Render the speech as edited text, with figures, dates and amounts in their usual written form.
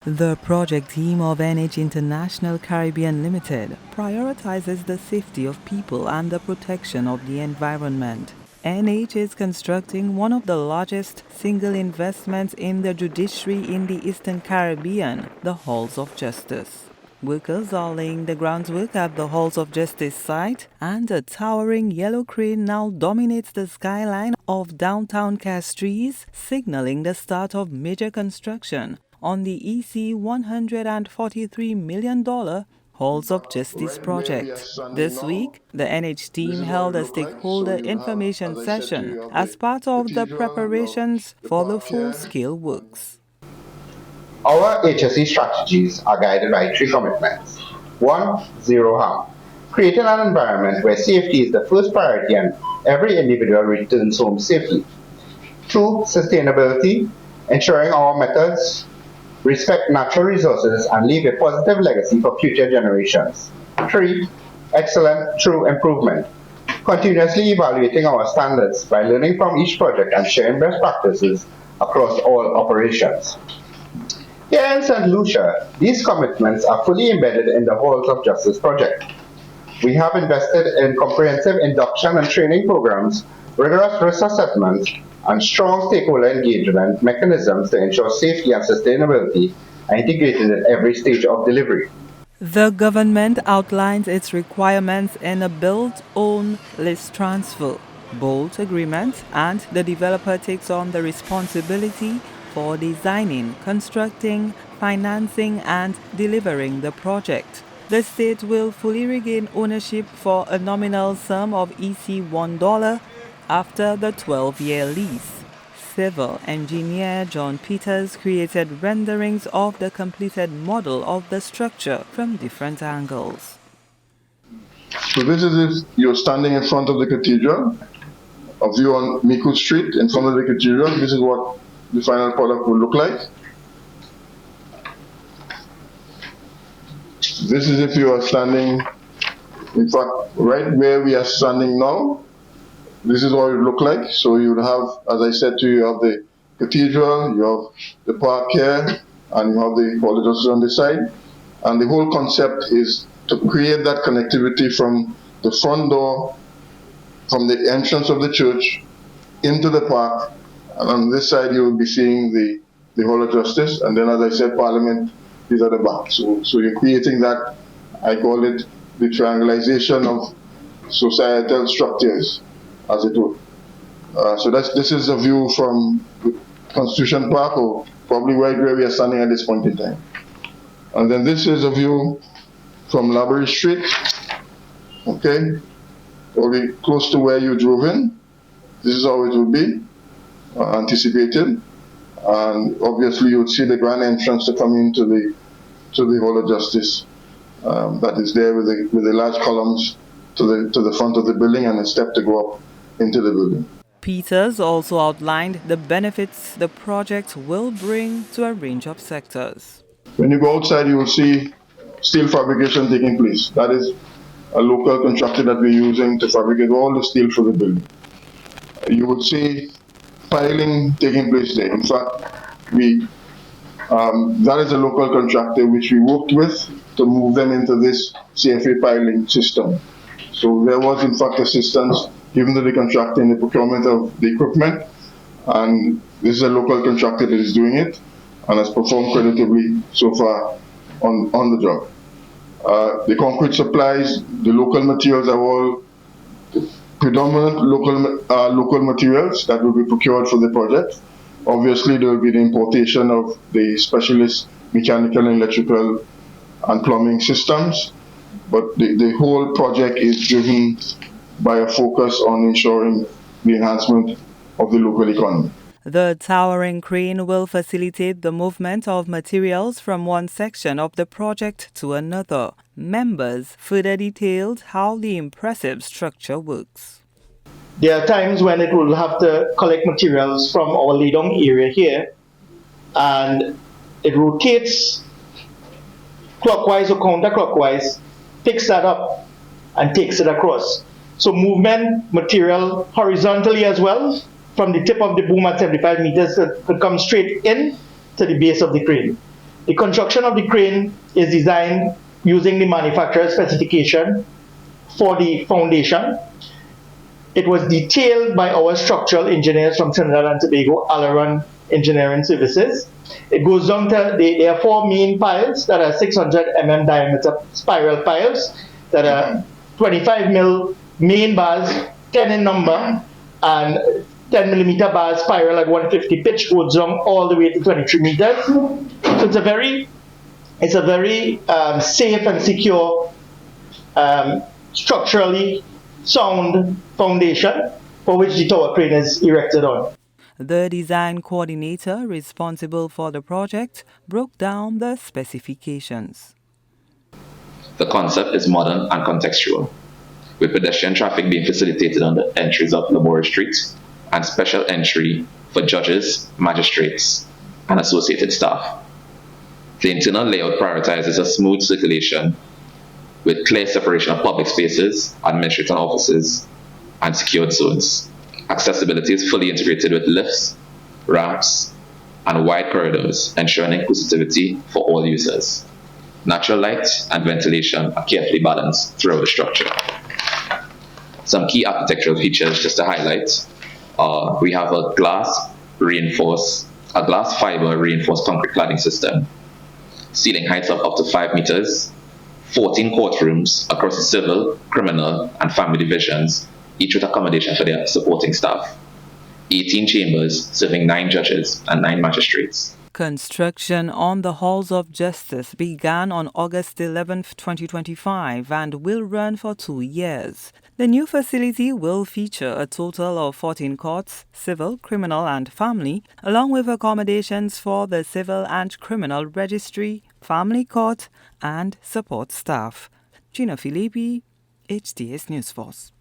The project team of NH International Caribbean Limited prioritizes the safety of people and the protection of the environment. NH is constructing one of the largest single investments in the judiciary in the Eastern Caribbean, the Halls of Justice. Workers are laying the groundwork at the Halls of Justice site, and a towering yellow crane now dominates the skyline of downtown Castries, signaling the start of major construction on the EC $143 million Halls of Justice project. This week, the NH team held a stakeholder information session as part of the preparations for the full-scale works. Our HSE strategies are guided by three commitments. 1. Zero harm. Creating an environment where safety is the first priority and every individual returns home safely. 2. Sustainability. Ensuring our methods respect natural resources and leave a positive legacy for future generations. 3. Excellent through improvement. Continuously evaluating our standards by learning from each project and sharing best practices across all operations. Here in Saint Lucia, these commitments are fully embedded in the Halls of Justice project. We have invested in comprehensive induction and training programs, rigorous risk assessments, and strong stakeholder engagement mechanisms to ensure safety and sustainability are integrated at every stage of delivery. The government outlines its requirements in a build-own list transfer, bold agreement, and the developer takes on the responsibility for designing, constructing, financing, and delivering the project. The state will fully regain ownership for a nominal sum of EC $1 after the 12-year lease. Civil engineer John Peters created renderings of the completed model of the structure from different angles. So this is if you're standing in front of the cathedral, a view on Miku Street in front of the cathedral. This is what the final product will look like. This is if you are standing, in fact, right where we are standing now. This is what it would look like. So you would have, as I said to you, you have the cathedral, you have the park here, and you have the Hall of Justice on the side. And the whole concept is to create that connectivity from the front door, from the entrance of the church, into the park. And on this side, you will be seeing the Hall of Justice. And then, as I said, Parliament is at the back. So you're creating that, I call it the triangulation of societal structures, as it would. So this is a view from Constitution Park, or probably right where we are standing at this point in time. And then this is a view from Library Street, okay? Probably close to where you drove in. This is how it would be, anticipated. And obviously you would see the grand entrance to come into the Hall of Justice that is there with the large columns to the front of the building and a step to go up into the building. Peters also outlined the benefits the project will bring to a range of sectors. When you go outside, you will see steel fabrication taking place. That is a local contractor that we're using to fabricate all the steel for the building. You will see piling taking place there. In fact, that is a local contractor which we worked with to move them into this CFA piling system. So there was in fact assistance given to the contractor in the procurement of the equipment, and this is a local contractor that is doing it and has performed creditably so far on the job. The concrete supplies, the local materials are all predominant local materials that will be procured for the project. Obviously, there will be the importation of the specialist mechanical, electrical, and plumbing systems, but the whole project is driven by a focus on ensuring the enhancement of the local economy. The towering crane will facilitate the movement of materials from one section of the project to another. Members further detailed how the impressive structure works. There are times when it will have to collect materials from our lay-down area here, and it rotates clockwise or counterclockwise, picks that up and takes it across. So movement, material horizontally as well, from the tip of the boom at 75 meters could come straight in to the base of the crane. The construction of the crane is designed using the manufacturer's specification for the foundation. It was detailed by our structural engineers from Trinidad and Tobago, Alaron Engineering Services. It goes down to, there are 4 main piles that are 600 mm diameter spiral piles that are 25 mil main bars, 10 in number, and 10 millimeter bars spiral at 150 pitch, goes down all the way to 23 meters. So it's a very safe and secure, structurally sound foundation for which the tower crane is erected on. The design coordinator responsible for the project broke down the specifications. The concept is modern and contextual, with pedestrian traffic being facilitated on the entries of Labora Street and special entry for judges, magistrates, and associated staff. The internal layout prioritizes a smooth circulation with clear separation of public spaces, administrative offices, and secured zones. Accessibility is fully integrated with lifts, ramps, and wide corridors, ensuring inclusivity for all users. Natural light and ventilation are carefully balanced throughout the structure. Some key architectural features just to highlight are we have a glass fiber reinforced concrete cladding system, ceiling heights of up to 5 meters, 14 courtrooms across the civil, criminal, and family divisions, each with accommodation for their supporting staff, 18 chambers serving 9 judges and 9 magistrates. Construction on the Halls of Justice began on August 11, 2025 and will run for 2 years. The new facility will feature a total of 14 courts, civil, criminal and family, along with accommodations for the civil and criminal registry, family court and support staff. Gina Filippi, HTS News Force.